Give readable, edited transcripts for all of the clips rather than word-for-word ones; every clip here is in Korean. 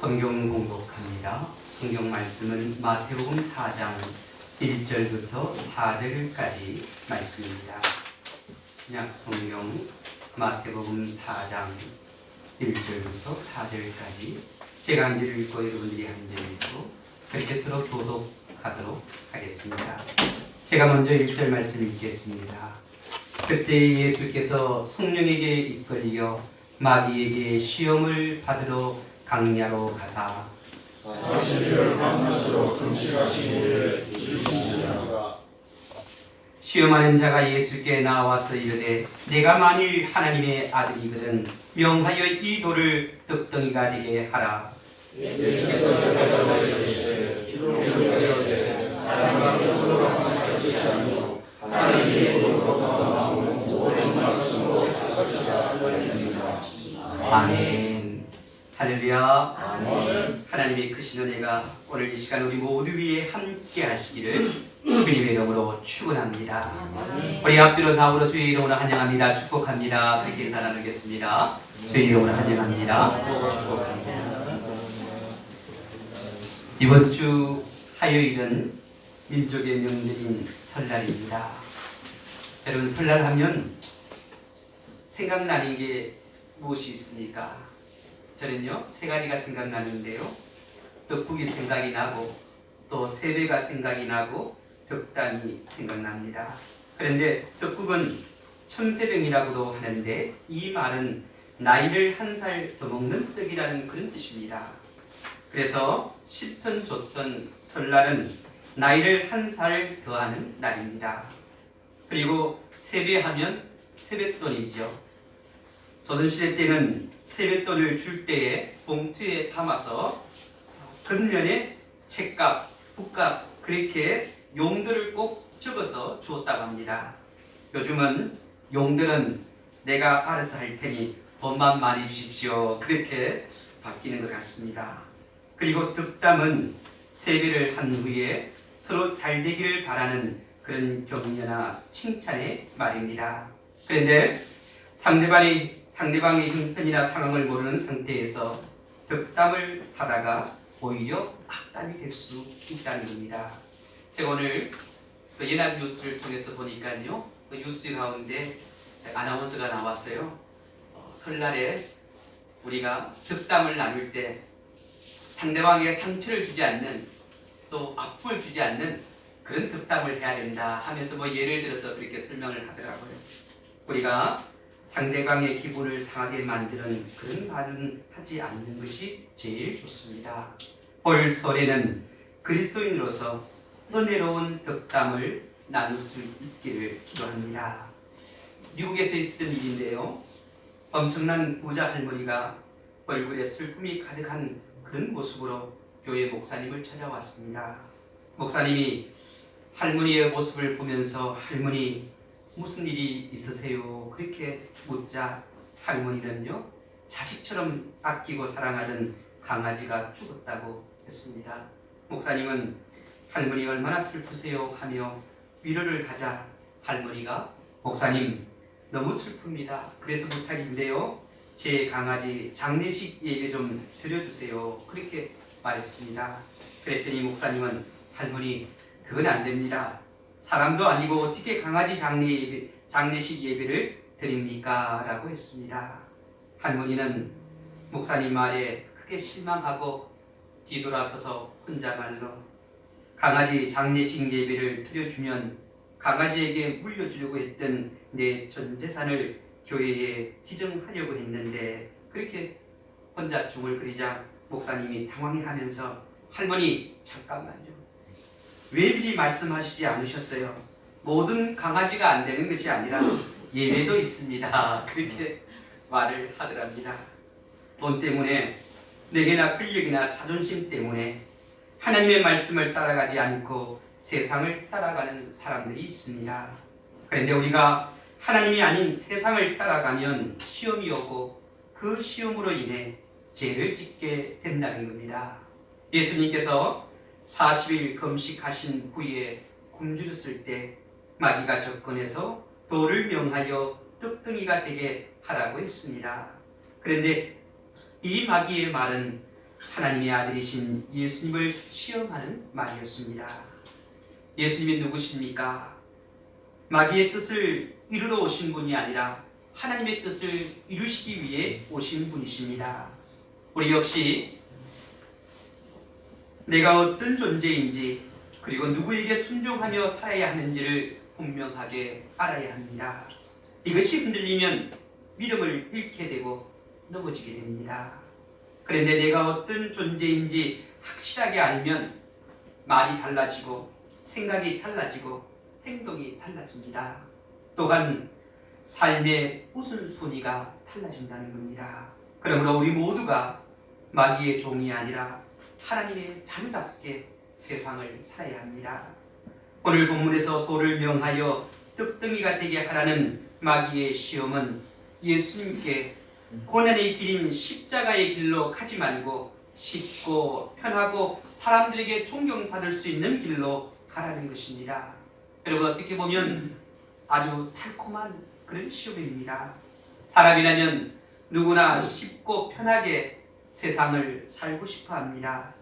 성경 공독합니다. 성경 말씀은 마태복음 4장 1절부터 4절까지 말씀입니다. 신약 성경 마태복음 4장 1절부터 4절까지 제가 한 절 읽고 여러분들이 한 절 읽고 그렇게 서로 교독하도록 하겠습니다. 제가 먼저 1절 말씀 읽겠습니다. 그때 예수께서 성령에게 이끌려 마귀에게 시험을 받으러 강야로 가사 자신을 만나시러 금식하시기를 주시니라. 시험하는 자가 예수께 나와서 이르되 내가 만일 하나님의 아들이거든 명하여 이 돌을 떡덩이가 되게 하라. 예수께서 대답하시되 이로 되었되 사람이 몸으로 살지 아니요 하나님의 이름으로 나오는 모든 말씀으로 살지라 하리니라. 아멘. 할렐루야. 아멘. 하나님의 크신 은혜가 오늘 이 시간 우리 모두 위에 함께 하시기를 주님의 이름으로 축원합니다. 우리 앞뒤로 좌우로 주의 이름으로 환영합니다. 축복합니다. 그렇게 인사 나누겠습니다. 주의 이름으로 환영합니다. 이번 주 화요일은 민족의 명절인 설날입니다. 여러분, 설날하면 생각나는 게 무엇이 있습니까? 저는요, 세 가지가 생각나는데요. 떡국이 생각이 나고 또 세배가 생각이 나고 덕담이 생각납니다. 그런데 떡국은 천세병이라고도 하는데 이 말은 나이를 한 살 더 먹는 떡이라는 그런 뜻입니다. 그래서 씹던 줬던 설날은 나이를 한 살 더하는 날입니다. 그리고 세배하면 세뱃돈이죠. 조선시대 때는 세뱃돈을 줄 때에 봉투에 담아서 겉면에 책값, 붓값 그렇게 용도를 꼭 적어서 주었다고 합니다. 요즘은 용도는 내가 알아서 할 테니 돈만 많이 주십시오 그렇게 바뀌는 것 같습니다. 그리고 덕담은 세배를 한 후에 서로 잘 되기를 바라는 그런 격려나 칭찬의 말입니다. 그런데 상대방의 형편이나 상황을 모르는 상태에서 덕담을 하다가 오히려 악담이 될 수 있다는 겁니다. 제가 오늘 연합 뉴스를 통해서 보니까요, 그 뉴스 가운데 아나운서가 나왔어요. 설날에 우리가 덕담을 나눌 때 상대방에게 상처를 주지 않는 또 아픔을 주지 않는 그런 덕담을 해야 된다 하면서 예를 들어서 그렇게 설명을 하더라고요. 우리가 상대방의 기분을 상하게 만드는 그런 말은 하지 않는 것이 제일 좋습니다. 올 설에는 그리스도인으로서 은혜로운 덕담을 나눌 수 있기를 기도합니다. 미국에서 있었던 일인데요. 엄청난 부자 할머니가 얼굴에 슬픔이 가득한 그런 모습으로 교회 목사님을 찾아왔습니다. 목사님이 할머니의 모습을 보면서 할머니 무슨 일이 있으세요? 그렇게 묻자 할머니는요, 자식처럼 아끼고 사랑하던 강아지가 죽었다고 했습니다. 목사님은 할머니 얼마나 슬프세요? 하며 위로를 하자 할머니가 목사님 너무 슬픕니다. 그래서 부탁인데요, 제 강아지 장례식 예배 좀 드려주세요. 그렇게 말했습니다. 그랬더니 목사님은 할머니 그건 안 됩니다. 사람도 아니고 어떻게 강아지 장례식 예배를 드립니까? 라고 했습니다. 할머니는 목사님 말에 크게 실망하고 뒤돌아서서 혼자말로 강아지 장례식 예배를 드려주면 강아지에게 물려주려고 했던 내 전 재산을 교회에 기증하려고 했는데 그렇게 혼자 중얼거리자 목사님이 당황해하면서 할머니 잠깐만요. 왜 미리 말씀하시지 않으셨어요? 모든 강아지가 안 되는 것이 아니라 예배도 있습니다. 그렇게 말을 하더랍니다. 돈 때문에 내게나 권력이나 자존심 때문에 하나님의 말씀을 따라가지 않고 세상을 따라가는 사람들이 있습니다. 그런데 우리가 하나님이 아닌 세상을 따라가면 시험이 오고 그 시험으로 인해 죄를 짓게 된다는 겁니다. 예수님께서 40일 금식하신 후에 굶주렸을 때 마귀가 접근해서 돌을 명하여 떡덩이가 되게 하라고 했습니다. 그런데 이 마귀의 말은 하나님의 아들이신 예수님을 시험하는 말이었습니다. 예수님이 누구십니까? 마귀의 뜻을 이루러 오신 분이 아니라 하나님의 뜻을 이루시기 위해 오신 분이십니다. 우리 역시 내가 어떤 존재인지 그리고 누구에게 순종하며 살아야 하는지를 분명하게 알아야 합니다. 이것이 흔들리면 믿음을 잃게 되고 넘어지게 됩니다. 그런데 내가 어떤 존재인지 확실하게 알면 말이 달라지고 생각이 달라지고 행동이 달라집니다. 또한 삶의 우선순위가 달라진다는 겁니다. 그러므로 우리 모두가 마귀의 종이 아니라 하나님의 자유답게 세상을 살아야 합니다. 오늘 본문에서 돌을 명하여 떡덩이가 되게 하라는 마귀의 시험은 예수님께 고난의 길인 십자가의 길로 가지 말고 쉽고 편하고 사람들에게 존경받을 수 있는 길로 가라는 것입니다. 여러분, 어떻게 보면 아주 달콤한 그런 시험입니다. 사람이라면 누구나 쉽고 편하게 세상을 살고 싶어 합니다.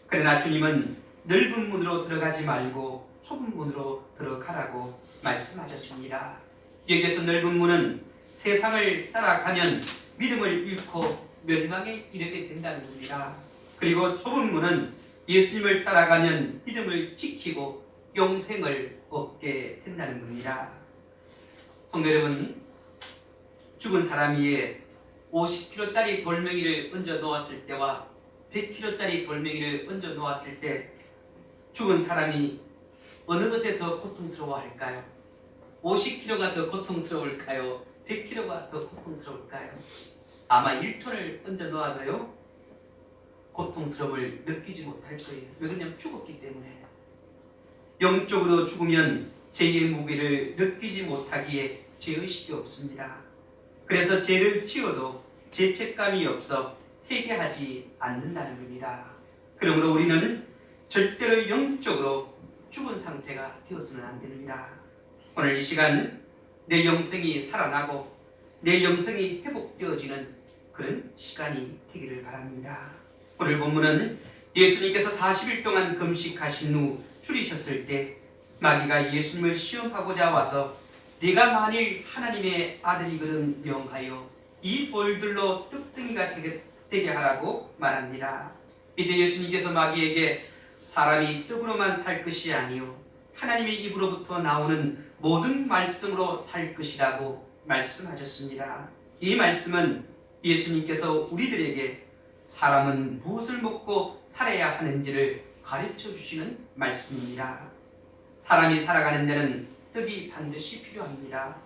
그러나 주님은 넓은 문으로 들어가지 말고 좁은 문으로 들어가라고 말씀하셨습니다. 여기에서 넓은 문은 세상을 따라가면 믿음을 잃고 멸망에 이르게 된다는 겁니다. 그리고 좁은 문은 예수님을 따라가면 믿음을 지키고 영생을 얻게 된다는 겁니다. 성도 여러분, 죽은 사람 위에 50kg짜리 돌멩이를 얹어 놓았을 때와 100kg짜리 돌멩이를 얹어 놓았을 때 죽은 사람이 어느 것에 더 고통스러워할까요? 50kg가 더 고통스러울까요? 100kg가 더 고통스러울까요? 아마 1톤을 얹어 놓아도요 고통스러움을 느끼지 못할 거예요. 왜 그러냐면 죽었기 때문에. 영적으로 죽으면 죄의 무게를 느끼지 못하기에 죄의식이 없습니다. 그래서 죄를 지어도 죄책감이 없어 회개하지 않는다는 겁니다. 그러므로 우리는 절대로 영적으로 죽은 상태가 되어서는 안 됩니다. 오늘 이 시간 내 영성이 살아나고 내 영성이 회복되어지는 그런 시간이 되기를 바랍니다. 오늘 본문은 예수님께서 40일 동안 금식하신 후 줄이셨을 때 마귀가 예수님을 시험하고자 와서 네가 만일 하나님의 아들이거든 명하여 이 돌들로 떡덩이가 되게 하라고 말합니다. 이때 예수님께서 마귀에게 사람이 떡으로만 살 것이 아니요 하나님의 입으로부터 나오는 모든 말씀으로 살 것이라고 말씀하셨습니다. 이 말씀은 예수님께서 우리들에게 사람은 무엇을 먹고 살아야 하는지를 가르쳐 주시는 말씀입니다. 사람이 살아가는 데는 떡이 반드시 필요합니다.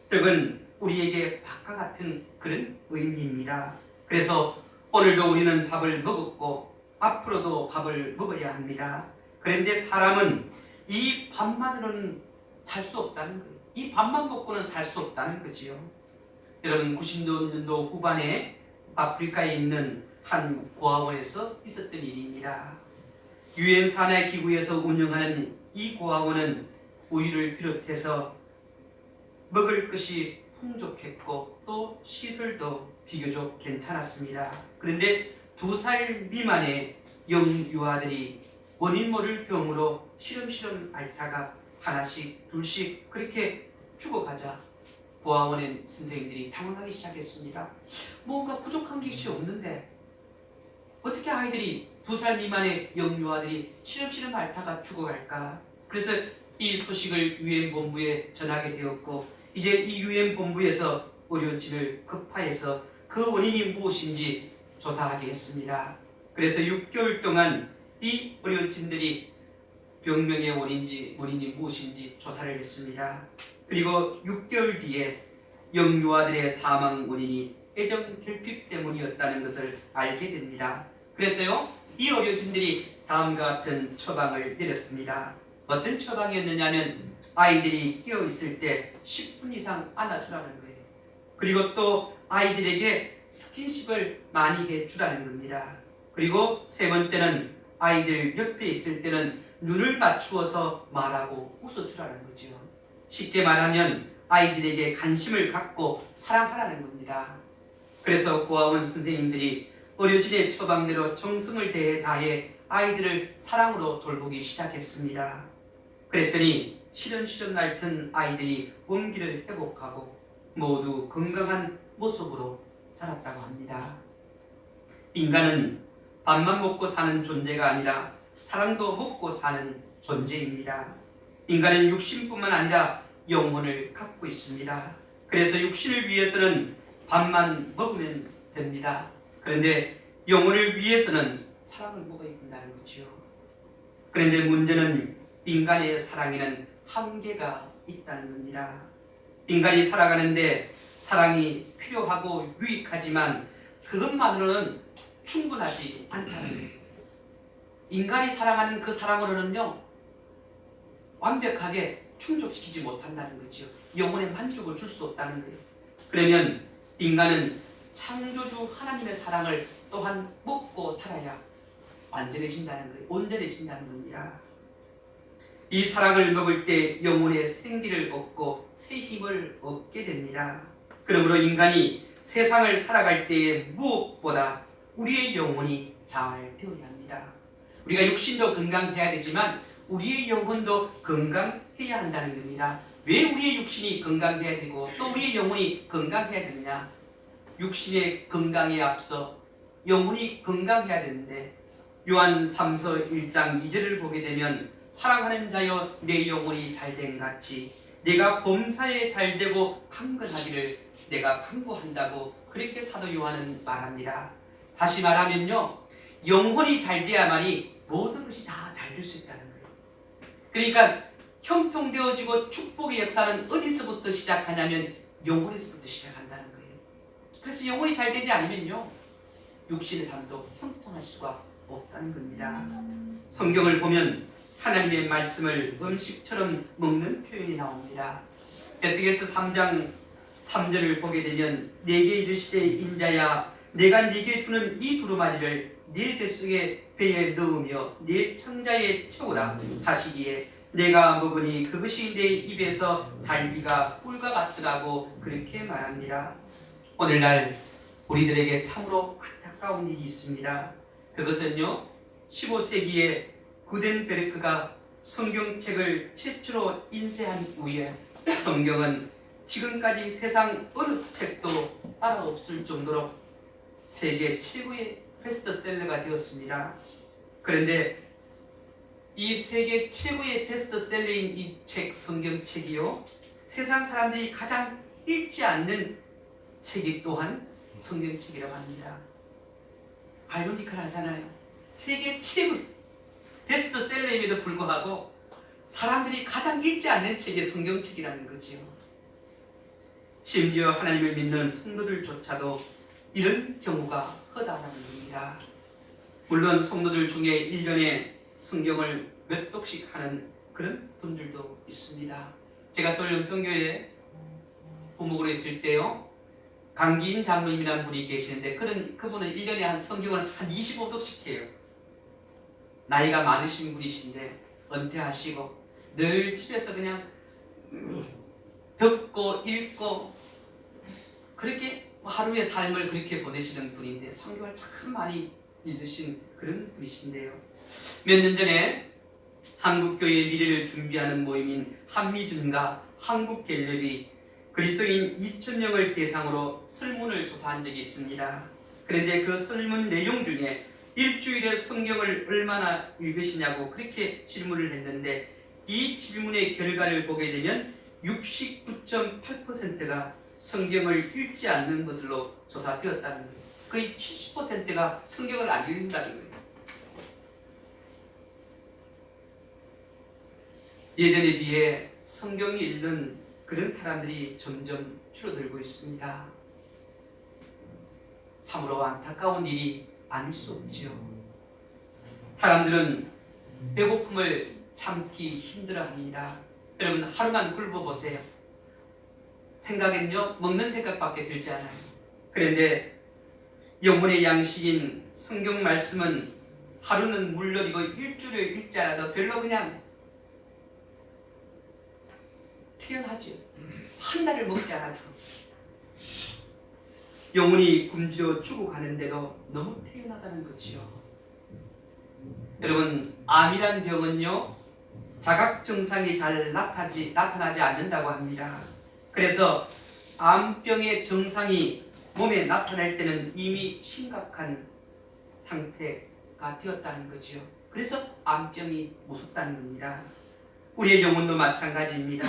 떡은 우리에게 밥과 같은 그런 의미입니다. 그래서 오늘도 우리는 밥을 먹었고 앞으로도 밥을 먹어야 합니다. 그런데 사람은 이 밥만으로는 살 수 없다는 거예요. 이 밥만 먹고는 살 수 없다는 거지요. 여러분, 90년도 후반에 아프리카에 있는 한 고아원에서 있었던 일입니다. 유엔 산하 기구에서 운영하는 이 고아원은 우유를 비롯해서 먹을 것이 풍족했고 또 시설도 비교적 괜찮았습니다. 그런데 2살 미만의 영유아들이 원인 모를 병으로 시름시름 앓다가 하나씩 둘씩 그렇게 죽어가자 고아원의 선생님들이 당황하기 시작했습니다. 뭔가 부족한 것이 없는데 어떻게 아이들이 2살 미만의 영유아들이 시름시름 앓다가 죽어갈까? 그래서 이 소식을 유엔 본부에 전하게 되었고 이제 이 유엔 본부에서 의료진을 급파해서 그 원인이 무엇인지 조사하게 했습니다. 그래서 6개월 동안 이 의료진들이 병명의 원인이 무엇인지 조사를 했습니다. 그리고 6개월 뒤에 영유아들의 사망 원인이 애정 결핍 때문이었다는 것을 알게 됩니다. 그래서요, 이 의료진들이 다음과 같은 처방을 내렸습니다. 어떤 처방이었느냐면 아이들이 깨어 있을 때 10분 이상 안아주라는 거예요. 그리고 또 아이들에게 스킨십을 많이 해주라는 겁니다. 그리고 세 번째는 아이들 옆에 있을 때는 눈을 맞추어서 말하고 웃어주라는 거죠. 쉽게 말하면 아이들에게 관심을 갖고 사랑하라는 겁니다. 그래서 고아원 선생님들이 어려진의 처방대로 정성을 다해 아이들을 사랑으로 돌보기 시작했습니다. 그랬더니 시름시름 앓던 아이들이 원기를 회복하고 모두 건강한 모습으로 자랐다고 합니다. 인간은 밥만 먹고 사는 존재가 아니라 사랑도 먹고 사는 존재입니다. 인간은 육신뿐만 아니라 영혼을 갖고 있습니다. 그래서 육신을 위해서는 밥만 먹으면 됩니다. 그런데 영혼을 위해서는 사랑을 먹어야 된다는 거죠. 그런데 문제는 인간의 사랑에는 한계가 있다는 겁니다. 인간이 살아가는데 사랑이 필요하고 유익하지만 그것만으로는 충분하지 않다는 거예요. 인간이 사랑하는 그 사랑으로는요, 완벽하게 충족시키지 못한다는 거죠. 영혼의 만족을 줄 수 없다는 거예요. 그러면 인간은 창조주 하나님의 사랑을 또한 먹고 살아야 완전해진다는 거예요. 온전해진다는 겁니다. 이 사랑을 먹을 때 영혼의 생기를 얻고 새 힘을 얻게 됩니다. 그러므로 인간이 세상을 살아갈 때에 무엇보다 우리의 영혼이 잘 되어야 합니다. 우리가 육신도 건강해야 되지만 우리의 영혼도 건강해야 한다는 겁니다. 왜 우리의 육신이 건강해야 되고 또 우리의 영혼이 건강해야 되느냐? 육신의 건강에 앞서 영혼이 건강해야 되는데 요한 3서 1장 2절을 보게 되면 사랑하는 자여 내 영혼이 잘된 같이 내가 범사에 잘되고 강건하기를 내가 간구한다고 그렇게 사도 요한은 말합니다. 다시 말하면요, 영혼이 잘 돼야만이 모든 것이 다 잘 될 수 있다는 거예요. 그러니까 형통되어지고 축복의 역사는 어디서부터 시작하냐면 영혼에서부터 시작한다는 거예요. 그래서 영혼이 잘 되지 않으면요, 육신의 삶도 형통할 수가 없다는 겁니다. 성경을 보면 하나님의 말씀을 음식처럼 먹는 표현이 나옵니다. 에스겔서 3장 3절을 보게 되면 내게 이르시되 인자야 내가 네게 주는 이 두루마리를 네 뱃속에 배에 넣으며 네 창자에 채우라 하시기에 내가 먹으니 그것이 내 입에서 달기가 꿀과 같더라고 그렇게 말합니다. 오늘날 우리들에게 참으로 안타까운 일이 있습니다. 그것은요, 15세기에 구덴베르크가 성경책을 최초로 인쇄한 후에 성경은 지금까지 세상 어느 책도 따라 없을 정도로 세계 최고의 베스트셀러가 되었습니다. 그런데 이 세계 최고의 베스트셀러인 이 책, 성경책이요, 세상 사람들이 가장 읽지 않는 책이 또한 성경책이라고 합니다. 아이러니컬하잖아요. 세계 최고 베스트셀러임에도 불구하고 사람들이 가장 읽지 않는 책이 성경책이라는 거지요. 심지어 하나님을 믿는 성도들조차도 이런 경우가 허다하다는 겁니다. 물론 성도들 중에 1년에 성경을 몇 독씩 하는 그런 분들도 있습니다. 제가 서울 연평교회 부목으로 있을 때요, 강기인 장로님이라는 분이 계시는데 그분은 1년에 한 성경을 한 25독씩 해요. 나이가 많으신 분이신데 은퇴하시고 늘 집에서 그냥 듣고 읽고 그렇게 하루의 삶을 그렇게 보내시는 분인데 성경을 참 많이 읽으신 그런 분이신데요. 몇 년 전에 한국교회의 미래를 준비하는 모임인 한미준과 한국갤럽이 그리스도인 2,000명을 대상으로 설문을 조사한 적이 있습니다. 그런데 그 설문 내용 중에 일주일에 성경을 얼마나 읽으시냐고 그렇게 질문을 했는데 이 질문의 결과를 보게 되면 69.8%가 성경을 읽지 않는 것으로 조사되었다는 거예요. 거의 70%가 성경을 안 읽는다는 거예요. 예전에 비해 성경을 읽는 그런 사람들이 점점 줄어들고 있습니다. 참으로 안타까운 일이 아닐 수 없지요. 사람들은 배고픔을 참기 힘들어합니다. 여러분 하루만 굶어보세요. 생각엔요, 먹는 생각밖에 들지 않아요. 그런데 영혼의 양식인 성경 말씀은 하루는 물론이고 일주일을 읽지 않아도 별로 그냥 태연하죠. 한 달을 먹지 않아도 영혼이 굶주려 죽어가는데도 너무 태연하다는 거지요. 여러분, 암이란 병은요, 자각 증상이 잘 나타나지 않는다고 합니다. 그래서 암병의 증상이 몸에 나타날 때는 이미 심각한 상태가 되었다는 거지요. 그래서 암병이 무섭다는 겁니다. 우리의 영혼도 마찬가지입니다.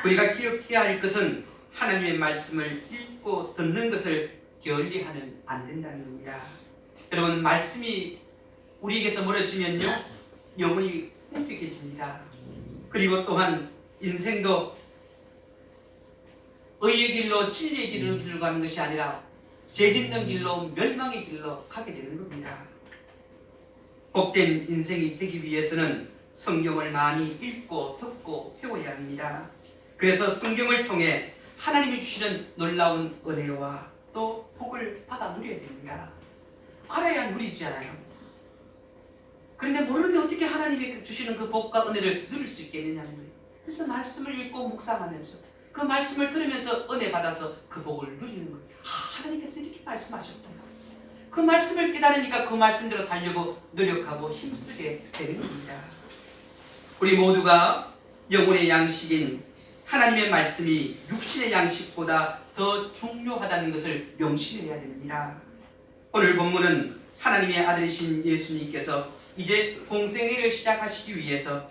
우리가 기억해야 할 것은 하나님의 말씀을 읽고 듣는 것을 게을리하면 안 된다는 겁니다. 여러분, 말씀이 우리에게서 멀어지면요, 영혼이 꿈피해집니다. 그리고 또한 인생도 의의 길로 진리의 길로 가는 것이 아니라 죄짓는 길로 멸망의 길로 가게 되는 겁니다. 복된 인생이 되기 위해서는 성경을 많이 읽고 듣고 배워야 합니다. 그래서 성경을 통해 하나님이 주시는 놀라운 은혜와 또 복을 받아 누려야 됩니다. 알아야 누리잖아요. 그런데 모르는데 어떻게 하나님이 주시는 그 복과 은혜를 누릴 수 있겠느냐는 거예요. 그래서 말씀을 읽고 묵상하면서 그 말씀을 들으면서 은혜 받아서 그 복을 누리는 거예요. 하나님께서 이렇게 말씀하셨다. 그 말씀을 깨달으니까 그 말씀대로 살려고 노력하고 힘쓰게 되는 겁니다. 우리 모두가 영혼의 양식인 하나님의 말씀이 육신의 양식보다 더 중요하다는 것을 명심해야 됩니다. 오늘 본문은 하나님의 아들이신 예수님께서 이제 공생애를 시작하시기 위해서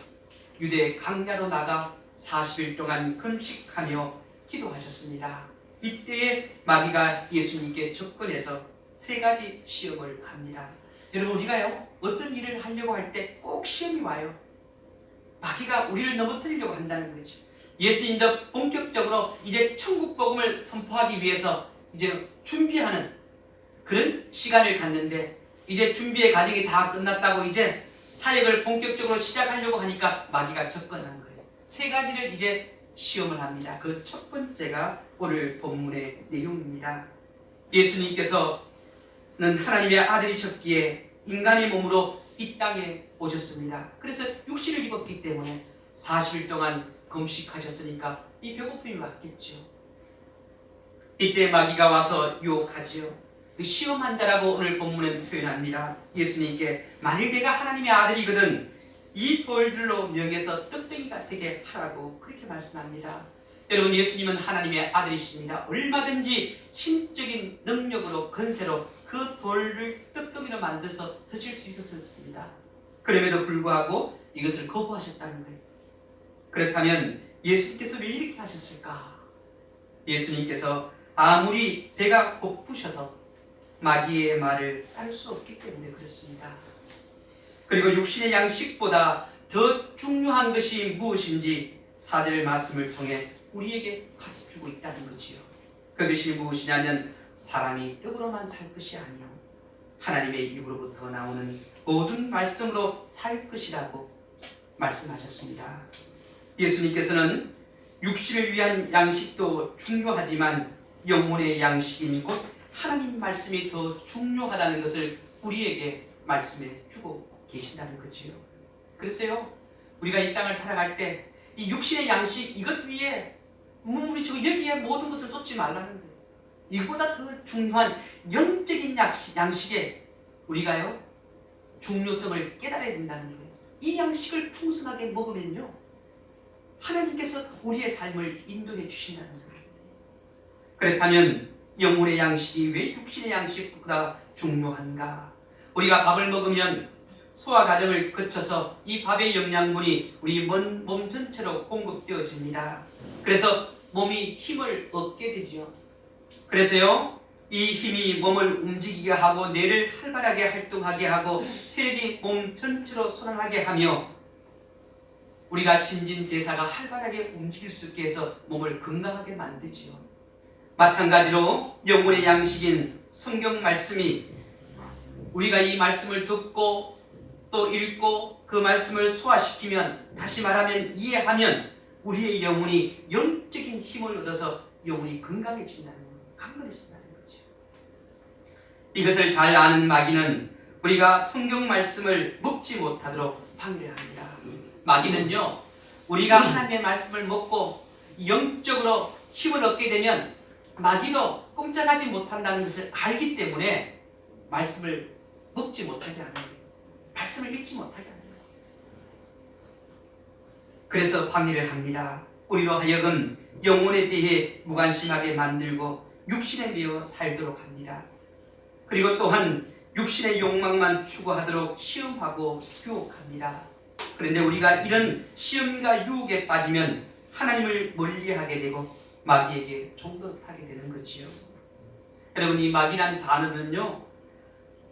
유대 광야로 나가 40일 동안 금식하며 기도하셨습니다. 이때에 마귀가 예수님께 접근해서 3가지 시험을 합니다. 여러분, 우리가요, 어떤 일을 하려고 할 때 꼭 시험이 와요. 마귀가 우리를 넘어뜨리려고 한다는 거죠. 예수님도 본격적으로 이제 천국 복음을 선포하기 위해서 이제 준비하는 그런 시간을 갖는데, 이제 준비의 과정이 다 끝났다고 이제 사역을 본격적으로 시작하려고 하니까 마귀가 접근한 거예요. 3가지를 이제 시험을 합니다. 그 첫 번째가 오늘 본문의 내용입니다. 예수님께서는 하나님의 아들이셨기에 인간의 몸으로 이 땅에 오셨습니다. 그래서 육신을 입었기 때문에 40일 동안 금식하셨으니까 이 배고픔이 왔겠죠. 이때 마귀가 와서 유혹하지요. 시험한 자라고 오늘 본문은 표현합니다. 예수님께 만일 내가 하나님의 아들이거든 이 돌들로 명해서 떡덩이가 되게 하라고 그렇게 말씀합니다. 여러분, 예수님은 하나님의 아들이십니다. 얼마든지 신적인 능력으로 건세로 그 돌을 떡덩이로 만들어서 드실 수 있었습니다. 그럼에도 불구하고 이것을 거부하셨다는 거예요. 그렇다면 예수님께서 왜 이렇게 하셨을까? 예수님께서 아무리 배가 고프셔도 마귀의 말을 알 수 없기 때문에 그렇습니다. 그리고 육신의 양식보다 더 중요한 것이 무엇인지 4절 말씀을 통해 우리에게 가르쳐주고 있다는 거지요. 그것이 무엇이냐면 사람이 떡으로만 살 것이 아니요 하나님의 입으로부터 나오는 모든 말씀으로 살 것이라고 말씀하셨습니다. 예수님께서는 육신을 위한 양식도 중요하지만 영혼의 양식인 곧 하나님 말씀이 더 중요하다는 것을 우리에게 말씀해 주고 계신다는 거지요. 그래서요, 우리가 이 땅을 살아갈 때 이 육신의 양식 이것 위에 몸부림치고 여기에 모든 것을 쏟지 말라는 거예요. 이보다 더 중요한 영적인 양식에 우리가요 중요성을 깨달아야 된다는 거예요. 이 양식을 풍성하게 먹으면요 하나님께서 우리의 삶을 인도해 주신다는 거예요. 그렇다면 영혼의 양식이 왜 육신의 양식보다 중요한가? 우리가 밥을 먹으면 소화 과정을 거쳐서 이 밥의 영양분이 우리 몸 전체로 공급되어집니다. 그래서 몸이 힘을 얻게 되죠. 그래서요, 이 힘이 몸을 움직이게 하고 뇌를 활발하게 활동하게 하고 혈액이 몸 전체로 순환하게 하며 우리가 신진대사가 활발하게 움직일 수 있게 해서 몸을 건강하게 만들지요. 마찬가지로 영혼의 양식인 성경 말씀이 우리가 이 말씀을 듣고 또 읽고 그 말씀을 소화시키면, 다시 말하면 이해하면 우리의 영혼이 영적인 힘을 얻어서 영혼이 건강해진다는 거예요. 강건해진다는 거죠. 이것을 잘 아는 마귀는 우리가 성경 말씀을 먹지 못하도록 방해를 합니다. 마귀는요, 우리가 하나님의 말씀을 먹고 영적으로 힘을 얻게 되면 마귀도 꼼짝하지 못한다는 것을 알기 때문에 말씀을 먹지 못하게 하는 거예요. 말씀을 읽지 못하게 하는 거예요. 그래서 방해를 합니다. 우리로 하여금 영혼에 대해 무관심하게 만들고 육신에 매여 살도록 합니다. 그리고 또한 육신의 욕망만 추구하도록 시험하고 유혹합니다. 그런데 우리가 이런 시험과 유혹에 빠지면 하나님을 멀리하게 되고 마귀에게 종노릇하게 되는 거지요. 여러분, 이 마귀란 단어는요,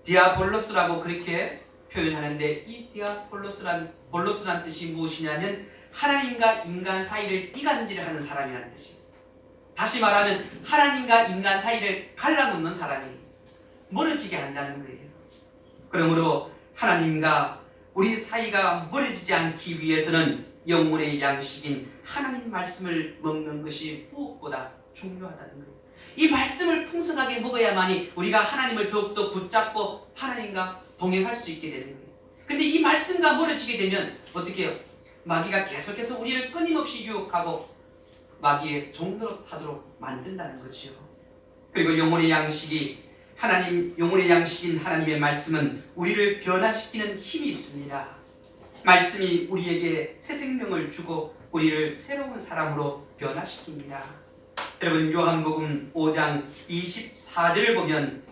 디아볼로스라고 그렇게 표현하는데, 이 디아볼로스란 뜻이 무엇이냐면 하나님과 인간 사이를 이간질하는 사람이라는 뜻이에요. 다시 말하면 하나님과 인간 사이를 갈라놓는 사람이 멀어지게 한다는 거예요. 그러므로 하나님과 우리 사이가 멀어지지 않기 위해서는 영혼의 양식인 하나님 말씀을 먹는 것이 무엇보다 중요하다는 거예요. 이 말씀을 풍성하게 먹어야만이 우리가 하나님을 더욱더 붙잡고 하나님과 동행할 수 있게 되는 거예요. 근데 이 말씀과 멀어지게 되면 어떻게 해요? 마귀가 계속해서 우리를 끊임없이 유혹하고 마귀의 종노릇하도록 만든다는 거죠. 그리고 영혼의 양식인 하나님의 말씀은 우리를 변화시키는 힘이 있습니다. 말씀이 우리에게 새 생명을 주고 우리를 새로운 사람으로 변화시킵니다. 여러분, 요한복음 5장 24절을 보면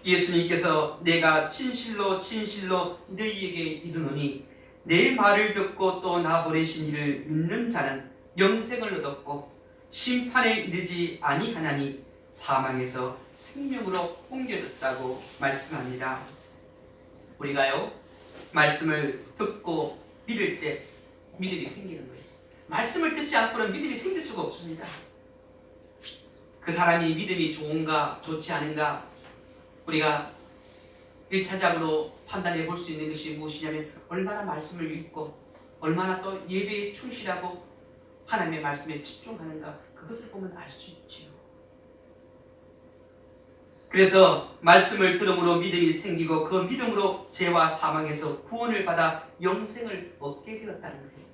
예수님께서 내가 진실로 진실로 너희에게 이르노니 내 말을 듣고 또 나 보내신 이를 믿는 자는 영생을 얻었고 심판에 이르지 아니하나니 사망에서 생명으로 옮겨졌다고 말씀합니다. 우리가요, 말씀을 듣고 믿을 때 믿음이 생기는 거예요. 말씀을 듣지 않고는 믿음이 생길 수가 없습니다. 그 사람이 믿음이 좋은가 좋지 않은가 우리가 1차적으로 판단해 볼 수 있는 것이 무엇이냐면 얼마나 말씀을 읽고 얼마나 또 예배에 충실하고 하나님의 말씀에 집중하는가, 그것을 보면 알 수 있지요. 그래서 말씀을 들음으로 믿음이 생기고 그 믿음으로 죄와 사망에서 구원을 받아 영생을 얻게 되었다는 거예요.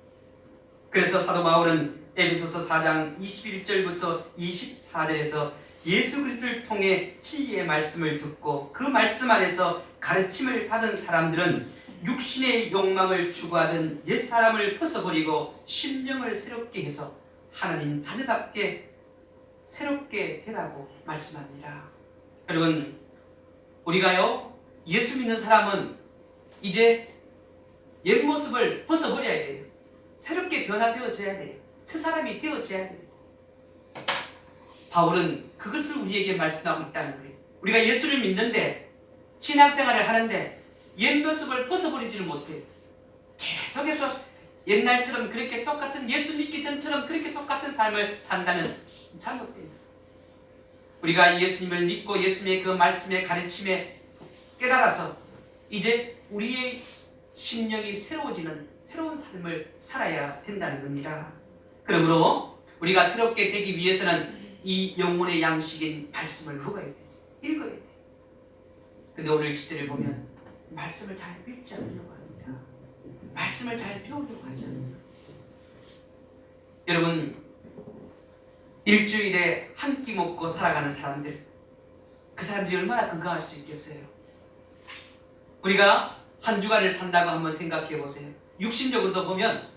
그래서 사도 바울은 에베소서 4장 21절부터 24절에서 예수 그리스도를 통해 진리의 말씀을 듣고 그 말씀 안에서 가르침을 받은 사람들은 육신의 욕망을 추구하던 옛사람을 벗어버리고 심령을 새롭게 해서 하나님 자녀답게 새롭게 되라고 말씀합니다. 여러분, 우리가요, 예수 믿는 사람은 이제 옛 모습을 벗어버려야 돼요. 새롭게 변화되어져야 돼요. 새 사람이 되어져야 돼요. 바울은 그것을 우리에게 말씀하고 있다는 거예요. 우리가 예수를 믿는데 신앙생활을 하는데 옛 모습을 벗어버리지를 못해요. 계속해서 옛날처럼 그렇게 똑같은, 예수 믿기 전처럼 그렇게 똑같은 삶을 산다면 잘못됩니다. 우리가 예수님을 믿고 예수님의 그 말씀의 가르침에 깨달아서 이제 우리의 심령이 새로워지는 새로운 삶을 살아야 된다는 겁니다. 그러므로 우리가 새롭게 되기 위해서는 이 영혼의 양식인 말씀을 먹어야 돼요. 읽어야 돼요. 근데 오늘 시대를 보면 말씀을 잘 읽지 않으려고 합니다. 말씀을 잘 배우려고 하지 않습니다. 여러분, 일주일에 한 끼 먹고 살아가는 사람들, 그 사람들이 얼마나 건강할 수 있겠어요? 우리가 한 주간을 산다고 한번 생각해 보세요. 육신적으로도 보면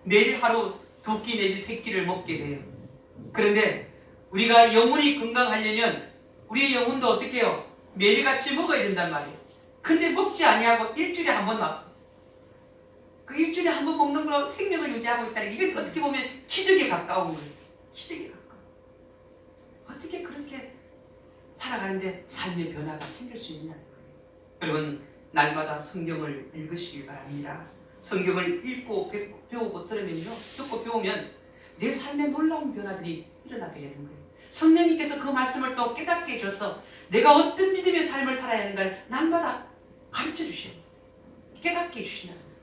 매일 하루 2끼 내지 3끼를 먹게 돼요. 그런데 우리가 영혼이 건강하려면 우리의 영혼도 어떻게 해요? 매일같이 먹어야 된단 말이에요. 근데 먹지 아니하고 일주일에 한 번 막, 그 일주일에 한 번 먹는 걸로 생명을 유지하고 있다는 게, 이게 어떻게 보면 기적에 가까운 거예요. 기적에 가까워. 어떻게 그렇게 살아가는데 삶의 변화가 생길 수 있냐는 거예요. 여러분, 날마다 성경을 읽으시길 바랍니다. 성경을 읽고 배우고 들으면요, 듣고 배우면 내 삶에 놀라운 변화들이 일어나게 되는 거예요. 성령님께서 그 말씀을 또 깨닫게 해줘서 내가 어떤 믿음의 삶을 살아야 하는가를 날마다 가르쳐 주셔요. 깨닫게 해주신다는 거예요.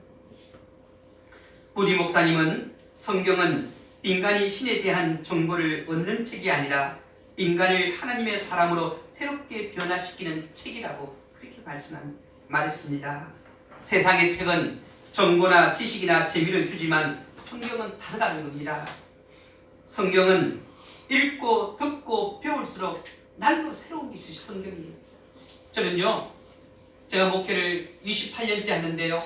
부디 목사님은 성경은 인간이 신에 대한 정보를 얻는 책이 아니라 인간을 하나님의 사람으로 새롭게 변화시키는 책이라고 그렇게 말했습니다. 세상의 책은 정보나 지식이나 재미를 주지만 성경은 다르다는 겁니다. 성경은 읽고 듣고 배울수록 날로 새로운 것이 성경이에요. 저는요, 제가 목회를 28년째 했는데요.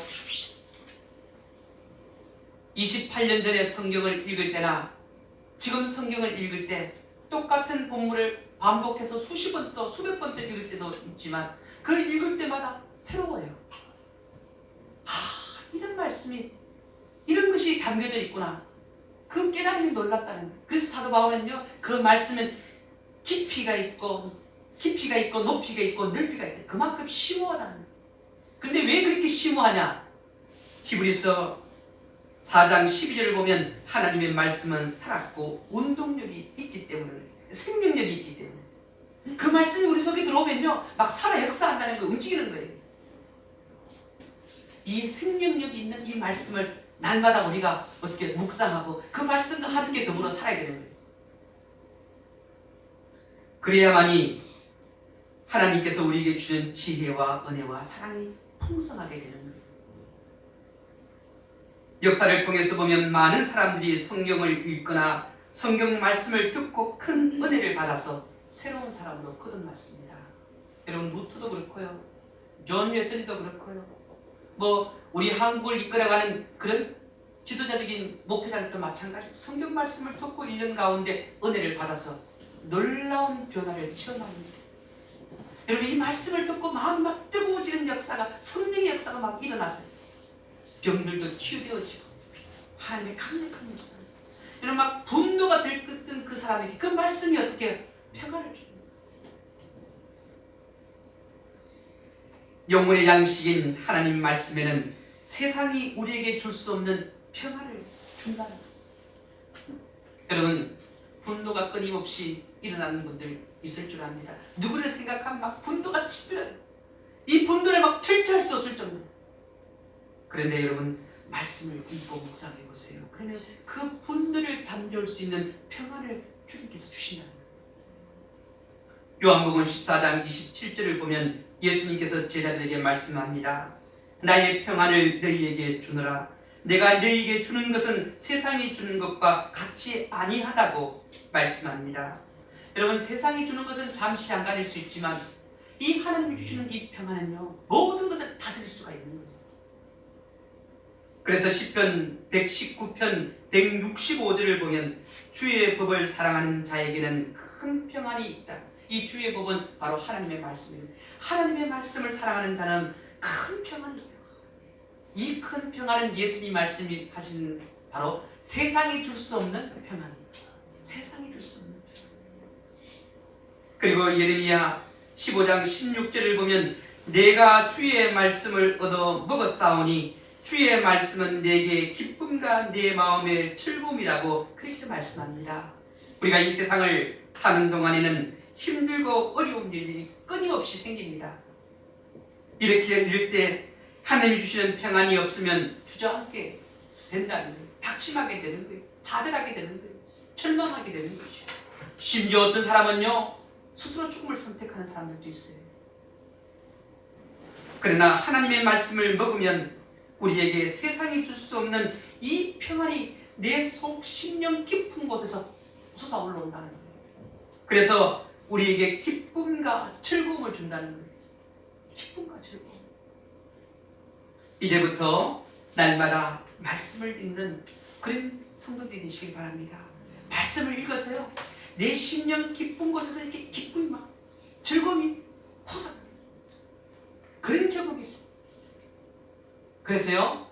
28년 전에 성경을 읽을 때나 지금 성경을 읽을 때 똑같은 본문을 반복해서 수십 번 또 수백 번 또 읽을 때도 있지만 그 읽을 때마다 새로워요. 이런 말씀이 이런 것이 담겨져 있구나. 그 깨달음이 놀랍다는 거예요. 그래서 사도 바울은요, 그 말씀은 깊이가 있고 높이가 있고 넓이가 있다. 그만큼 심오하다는 거예요. 근데 왜 그렇게 심오하냐? 히브리서 4장 12절을 보면 하나님의 말씀은 살았고 운동력이 있기 때문에, 생명력이 있기 때문에, 그 말씀이 우리 속에 들어오면요 막 살아 역사한다는 거, 움직이는 거예요. 이 생명력이 있는 이 말씀을 날마다 우리가 어떻게 묵상하고 그 말씀과 함께 더불어 살아야 되는 거예요. 그래야만이 하나님께서 우리에게 주는 지혜와 은혜와 사랑이 풍성하게 되는 거예요. 역사를 통해서 보면 많은 사람들이 성경을 읽거나 성경 말씀을 듣고 큰 은혜를 받아서 새로운 사람으로 거듭났습니다. 여러분, 루터도 그렇고요, 존 웨슬리도 그렇고요, 우리 한국을 이끌어가는 그런 지도자적인 목회자들도 마찬가지. 성경 말씀을 듣고 읽는 가운데 은혜를 받아서 놀라운 변화를 체험합니다. 여러분, 이 말씀을 듣고 마음이 막 뜨거워지는 역사가, 성령의 역사가 막 일어나서요. 병들도 치유되어지고 하나님의 강력한 역사. 여러분, 막 분노가 들끓던 그 사람에게 그 말씀이 어떻게 평안을 줍니다. 영혼의 양식인 하나님 말씀에는 세상이 우리에게 줄 수 없는 평안을 준다는 거예요. 여러분, 분노가 끊임없이 일어나는 분들 있을 줄 압니다. 누구를 생각하면 막 분노가 치밀어요. 이 분노를 막 절제할 수 없을 정도로. 그런데 여러분, 말씀을 읽고 묵상해 보세요. 그러면 그 분노를 잠재울 수 있는 평안을 주님께서 주신다는 거예요. 요한복음 14장 27절을 보면 예수님께서 제자들에게 말씀합니다. 나의 평안을 너희에게 주노라. 내가 너희에게 주는 것은 세상이 주는 것과 같이 아니하다고 말씀합니다. 여러분, 세상이 주는 것은 잠시 잠깐일 수 있지만 이 하나님이 주시는 이 평안은요, 모든 것을 다스릴 수가 있는 거예요. 그래서 시편 119편 165절을 보면 주의 법을 사랑하는 자에게는 큰 평안이 있다. 이 주의 법은 바로 하나님의 말씀입니다. 하나님의 말씀을 사랑하는 자는 큰 평안이 있다. 이 큰 평안은 예수님 말씀이 하신 바로 세상이 줄 수 없는 평안입니다. 세상이 줄 수 없는 평안. 그리고 예레미야 15장 16절을 보면 내가 주의 말씀을 얻어 먹었사오니 주의 말씀은 내게 기쁨과 내 마음의 즐거움이라고 그렇게 말씀합니다. 우리가 이 세상을 사는 동안에는 힘들고 어려운 일들이 끊임없이 생깁니다. 이렇게 이럴 때 하나님이 주시는 평안이 없으면 주저앉게 된다는 거예요. 낙심하게 되는 거예요. 좌절하게 되는 거예요. 절망하게 되는 거죠. 심지어 어떤 사람은요, 스스로 죽음을 선택하는 사람들도 있어요. 그러나 하나님의 말씀을 먹으면 우리에게 세상이 줄 수 없는 이 평안이 내 속 심령 깊은 곳에서 솟아 올라온다는 거예요. 그래서 우리에게 기쁨과 즐거움을 준다는 거예요. 기쁨과 즐거움. 이제부터 날마다 말씀을 읽는 그런 성도들이 되시길 바랍니다. 말씀을 읽어서요, 내 심령 깊은 곳에서 이렇게 기쁨이 막 즐거움이 솟아나요. 그런 경험이 있어요. 그래서요,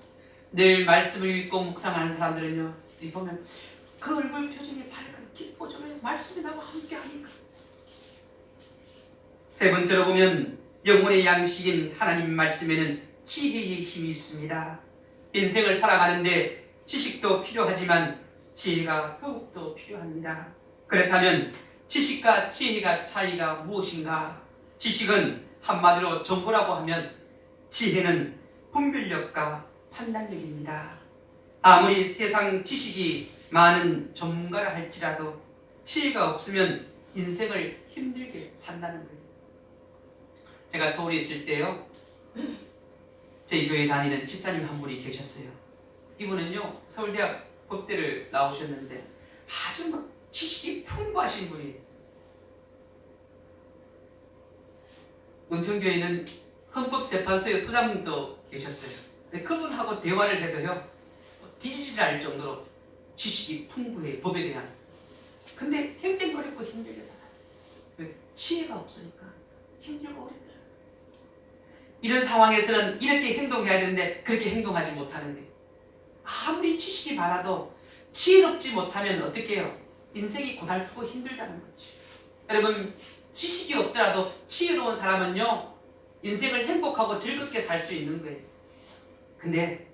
늘 말씀을 읽고 묵상하는 사람들은요, 이 보면 그 얼굴 표정이 밝아요. 기뻐져요. 말씀이 나와 함께 하니까. 세 번째로 보면 영혼의 양식인 하나님 말씀에는 지혜의 힘이 있습니다. 인생을 살아가는데 지식도 필요하지만 지혜가 더욱더 필요합니다. 그렇다면 지식과 지혜가 차이가 무엇인가? 지식은 한마디로 정보라고 하면 지혜는 분별력과 판단력입니다. 아무리 세상 지식이 많은 전문가라 할지라도 지혜가 없으면 인생을 힘들게 산다는 거예요. 제가 서울에 있을 때요, 저희 교회 다니는 집사님 한 분이 계셨어요. 이분은요, 서울대학 법대를 나오셨는데 아주 막 지식이 풍부하신 분이에요. 은평교회는 헌법재판소의 소장도 계셨어요. 근데 그분하고 대화를 해도요, 뒤지질 않을 정도로 지식이 풍부해, 법에 대한. 근데 땡땡거리고 힘들게 살아요. 왜? 지혜가 없으니까 힘들고 어렵더라고요. 이런 상황에서는 이렇게 행동해야 되는데 그렇게 행동하지 못하는데, 아무리 지식이 많아도 지혜롭지 못하면 어떻게 해요? 인생이 고달프고 힘들다는 거죠. 여러분, 지식이 없더라도 지혜로운 사람은요, 인생을 행복하고 즐겁게 살 수 있는 거예요. 근데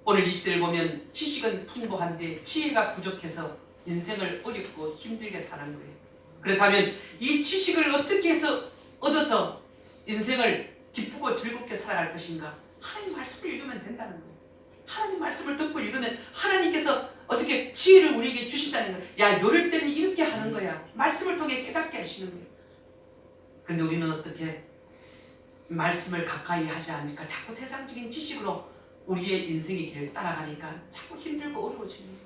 오늘 이 시대를 보면 지식은 풍부한데 지혜가 부족해서 인생을 어렵고 힘들게 사는 거예요. 그렇다면 이 지식을 어떻게 해서 얻어서 인생을 기쁘고 즐겁게 살아갈 것인가? 하나님 말씀을 읽으면 된다는 거예요. 하나님 말씀을 듣고 읽으면 하나님께서 어떻게 지혜를 우리에게 주신다는 거예요. 야, 이럴 때는 이렇게 하는 거야. 말씀을 통해 깨닫게 하시는 거예요. 근데 우리는 어떻게 말씀을 가까이 하지 않으니까 자꾸 세상적인 지식으로 우리의 인생의 길을 따라가니까 자꾸 힘들고 어려워지는 거예요.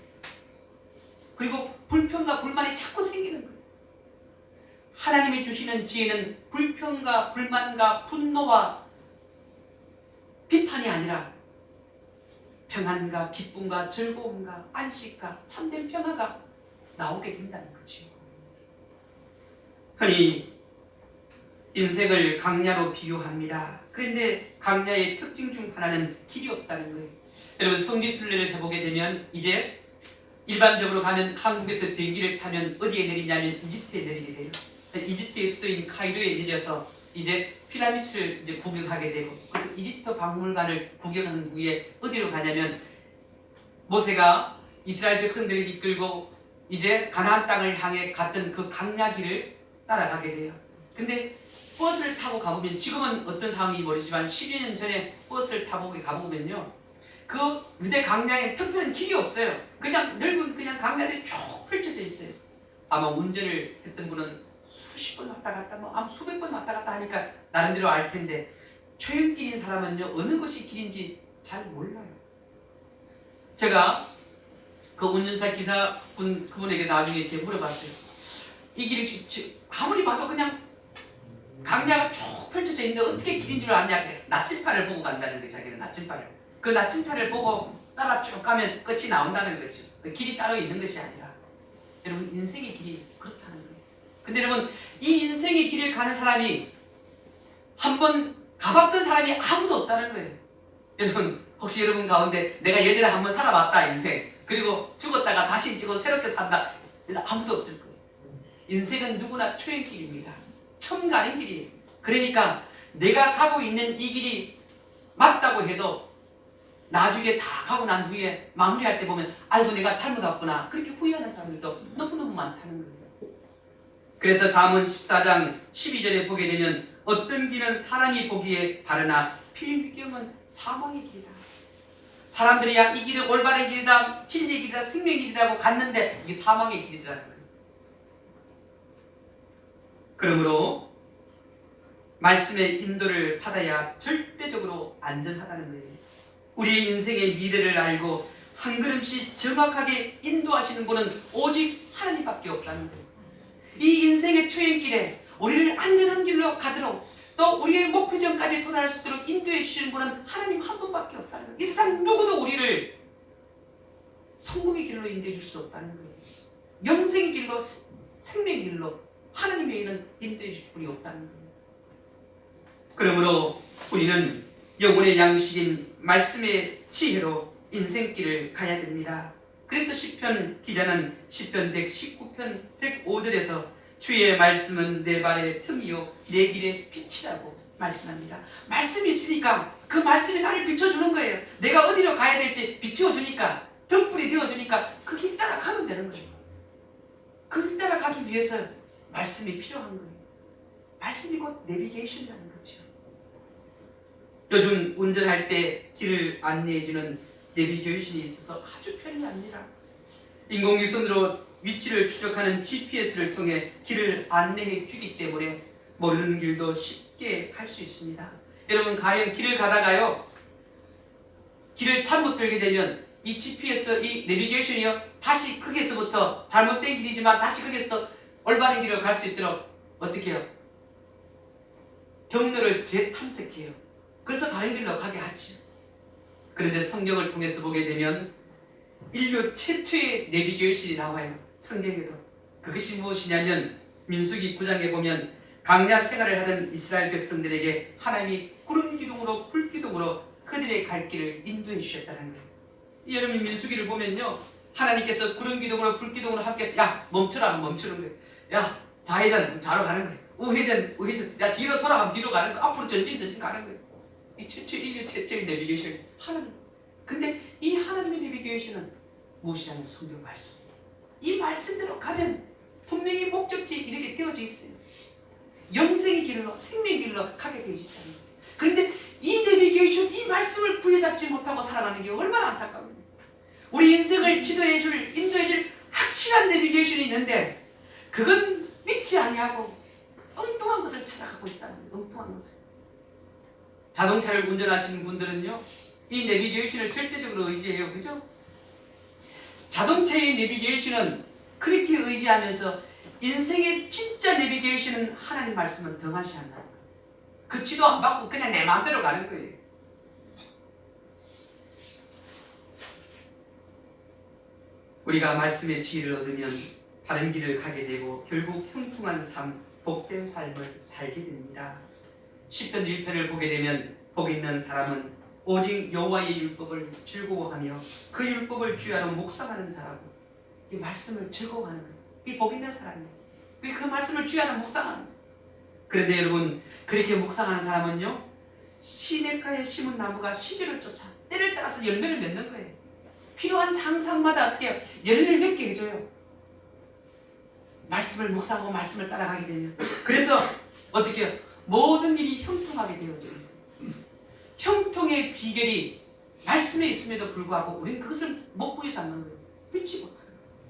그리고 불평과 불만이 자꾸 생기는 거예요. 하나님이 주시는 지혜는 불평과 불만과 분노와 비판이 아니라 평안과 기쁨과 즐거움과 안식과 참된 평화가 나오게 된다는 거죠. 흔히 인생을 강야로 비유합니다. 그런데 강야의 특징 중 하나는 길이 없다는 거예요. 여러분, 성지순례를 해보게 되면 이제 일반적으로 가면 한국에서 비행기를 타면 어디에 내리냐면 이집트에 내리게 돼요. 이집트의 수도인 카이로에 내려서 이제 피라미드를 이제 구경하게 되고, 이집트 박물관을 구경한 후에 어디로 가냐면 모세가 이스라엘 백성들을 이끌고 이제 가나안 땅을 향해 갔던 그 강야길을 따라가게 돼요. 근데 버스를 타고 가보면, 지금은 어떤 상황인지 모르지만 12년 전에 버스를 타고 가보면요, 그 유대 강야에 특별한 길이 없어요. 그냥 넓은 그냥 강야들이 쭉 펼쳐져 있어요. 아마 운전을 했던 분은 수십 번 왔다 갔다, 수백 번 왔다 갔다 하니까 나름대로 알 텐데, 초행길인 사람은요, 어느 것이 길인지 잘 몰라요. 제가 그 운전사 기사분, 그분에게 나중에 이렇게 물어봤어요. 이 길이 아무리 봐도 그냥 강야가 쭉 펼쳐져 있는데 어떻게 길인 줄 아냐? 나침판을 보고 간다는 거예요. 자기는 나침판을. 그 나침판을 보고 따라 쭉 가면 끝이 나온다는 거죠. 길이 따로 있는 것이 아니라. 여러분, 인생의 길이 그렇다는 거예요. 근데 여러분, 이 인생의 길을 가는 사람이 한번 가봤던 사람이 아무도 없다는 거예요. 여러분, 혹시 여러분 가운데 내가 예전에 한번 살아봤다, 인생. 그리고 죽었다가 다시 지고 새롭게 산다. 그래서 아무도 없을 거예요. 인생은 누구나 초행길입니다. 처음 가는 길이에요. 그러니까 내가 가고 있는 이 길이 맞다고 해도 나중에 다 가고 난 후에 마무리할 때 보면, 아이고 내가 잘못 왔구나, 그렇게 후회하는 사람들도 너무너무 많다는 거예요. 그래서 잠언 14장 12절에 보게 되면, 어떤 길은 사람이 보기에 바르나 필경은 사망의 길이다. 사람들이 야, 이 길은 올바른 길이다, 진리의 길이다, 생명의 길이라고 갔는데 이게 사망의 길이더라는 거예요. 그러므로 말씀의 인도를 받아야 절대적으로 안전하다는 거예요. 우리의 인생의 미래를 알고 한 걸음씩 정확하게 인도하시는 분은 오직 하나님밖에 없다는 거예요. 이 인생의 초행길에 우리를 안전한 길로 가도록, 또 우리의 목표점까지 도달할 수 있도록 인도해 주시는 분은 하나님 한 분밖에 없다는 거예요. 이 세상 누구도 우리를 성공의 길로 인도해 줄 수 없다는 거예요. 영생의 길로, 생명의 길로 하나님 외에는 인도해 주실 분이 없다는 거예요. 그러므로 우리는 영혼의 양식인 말씀의 지혜로 인생길을 가야 됩니다. 그래서 시편 기자는 시편 119편 105절에서 주의 말씀은 내 발의 틈이요 내 길의 빛이라고 말씀합니다. 말씀이 있으니까 그 말씀이 나를 비춰주는 거예요. 내가 어디로 가야 될지 비춰주니까, 덕불이 되어주니까 그 길 따라 가면 되는 거예요. 그 길 따라 가기 위해서 말씀이 필요한 거예요. 말씀이 곧 내비게이션이라는 거죠. 요즘 운전할 때 길을 안내해주는 내비게이션이 있어서 아주 편리합니다. 인공위성으로 위치를 추적하는 GPS를 통해 길을 안내해 주기 때문에 모르는 길도 쉽게 갈 수 있습니다. 여러분, 과연 길을 가다가요, 길을 잘못 들게 되면 이 GPS, 이 내비게이션이요, 다시 거기서부터 잘못된 길이지만 다시 거기서 올바른 길로 갈 수 있도록 어떻게 해요? 경로를 재탐색해요. 그래서 다른 길로 가게 하죠. 그런데 성경을 통해서 보게 되면 인류 최초의 내비게이션이 나와요. 성경에도. 그것이 무엇이냐면 민수기 9장에 보면 광야 생활을 하던 이스라엘 백성들에게 하나님이 구름 기둥으로 불 기둥으로 그들의 갈 길을 인도해 주셨다는 거예요. 여러분 민수기를 보면요, 하나님께서 구름 기둥으로 불 기둥으로 함께해서 야 멈춰라 멈추는 거예요. 야 좌회전 좌로 가는 거예요. 우회전 우회전. 야 뒤로 돌아가면 뒤로 가는 거예요. 앞으로 전진 가는 거예요. 이 인류 최초의 내비게이션 하나님. 근데 이 하나님의 내비게이션은 무엇이냐면 성경 말씀. 이 말씀대로 가면 분명히 목적지에 이렇게 떼어져 있어요. 영생의 길로 생명의 길로 가게 되어 있다는 거예요. 그런데 이 내비게이션, 이 말씀을 부여잡지 못하고 살아가는 게 얼마나 안타까워요. 우리 인생을 지도해줄, 인도해줄 확실한 내비게이션이 있는데 그건 믿지 아니하고 엉뚱한 것을 찾아가고 있다는 거예요. 엉뚱한 것을. 자동차를 운전하시는 분들은요, 이 내비게이션을 절대적으로 의지해요. 그죠? 자동차의 내비게이션은 그렇게 의지하면서 인생의 진짜 내비게이션은 하나님 말씀은 등하시한다. 그 지도 안 받고 그냥 내 마음대로 가는 거예요. 우리가 말씀의 지혜를 얻으면 바른 길을 가게 되고 결국 형통한 삶, 복된 삶을 살게 됩니다. 시편 1편을 보게 되면 복 있는 사람은 오직 여호와의 율법을 즐거워하며 그 율법을 주야로 묵상하는 자라고. 이 말씀을 즐거워하는 거예요. 이 복 있는 사람이에요. 그 말씀을 주야로 묵상하는 거예요. 그런데 여러분, 그렇게 묵상하는 사람은요, 시냇가에 심은 나무가 시절을 쫓아 때를 따라서 열매를 맺는 거예요. 필요한 상상마다 어떻게 해요? 열매를 맺게 해줘요. 말씀을 묵상하고 말씀을 따라가게 되면. 그래서 어떻게 해요? 모든 일이 형통하게 되어져요. 형통의 비결이 말씀에 있음에도 불구하고 우리는 그것을 못 부여잡는 거예요. 믿지 못하는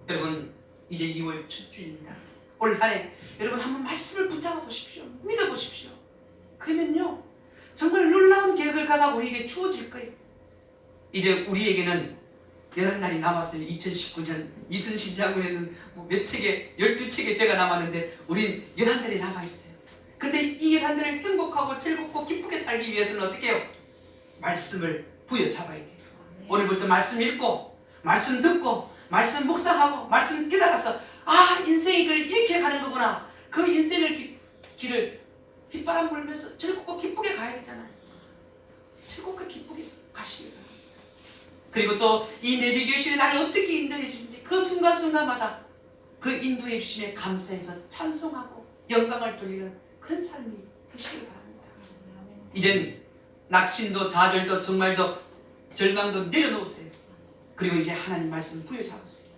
거예요. 여러분, 이제 2월 첫 주입니다. 올 한해 여러분 한번 말씀을 붙잡아 보십시오. 믿어 보십시오. 그러면요, 정말 놀라운 계획을 가가 우리에게 주어질 거예요. 이제 우리에게는 11날이 남았어요. 2019년 이순신 장군에는 몇 책에 12책의 때가 남았는데 우린 11날이 남아있어요. 근데 이 11날을 행복하고 즐겁고 기쁘게 살기 위해서는 어떻게 해요? 말씀을 부여잡아야 돼요. 오늘부터 말씀 읽고 말씀 듣고 말씀 묵상하고 말씀 깨달아서 아, 인생의 길을 이렇게 가는 거구나. 그 인생의 길을 빗바람 불면서 즐겁고 기쁘게 가야 되잖아요. 즐겁고 기쁘게 가시기 바랍니다. 그리고 또 이 내비게이션이 나를 어떻게 인도해 주는지 그 순간순간마다 그 인도해 주심에 감사해서 찬송하고 영광을 돌리는 그런 삶이 되시길 바랍니다. 이젠 낙심도 좌절도 정말도 절망도 내려놓으세요. 그리고 이제 하나님 말씀 부여잡으세요.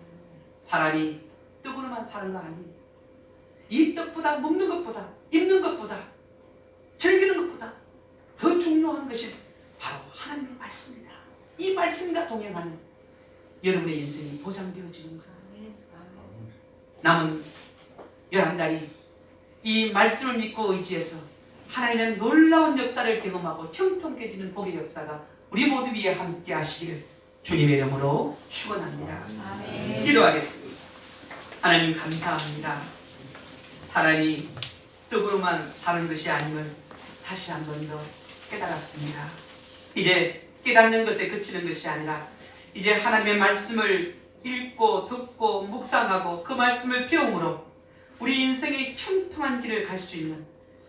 사람이 떡으로만 사는 거 아니에요. 이 떡보다 먹는 것보다 입는 것보다 즐기는 것보다 더 중요한 것이 바로 하나님의 말씀입니다. 이 말씀과 동행하는 여러분의 인생이 보장되어지는 거예요. 남은 11달이 이 말씀을 믿고 의지해서 하나님의 놀라운 역사를 경험하고 형통해지는 복의 역사가 우리 모두 위에 함께 하시기를 주님의 이름으로 축원합니다. 아멘. 기도하겠습니다. 하나님 감사합니다. 사람이 떡으로만 사는 것이 아님을 다시 한 번 더 깨달았습니다. 이제 깨닫는 것에 그치는 것이 아니라 이제 하나님의 말씀을 읽고 듣고 묵상하고 그 말씀을 배움으로 우리 인생의 형통한 길을 갈 수 있는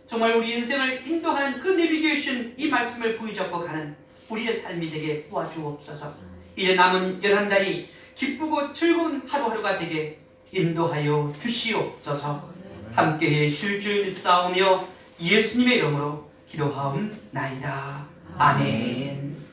정말 우리 인생을 인도하는 그 내비게이션 이 말씀을 부여잡고 가는 우리의 삶이 되게 도와주옵소서. 이제 남은 11달이 기쁘고 즐거운 하루하루가 되게 인도하여 주시옵소서. 함께 쉴 줄 믿사오며 예수님의 이름으로 기도하옵나이다. 아멘.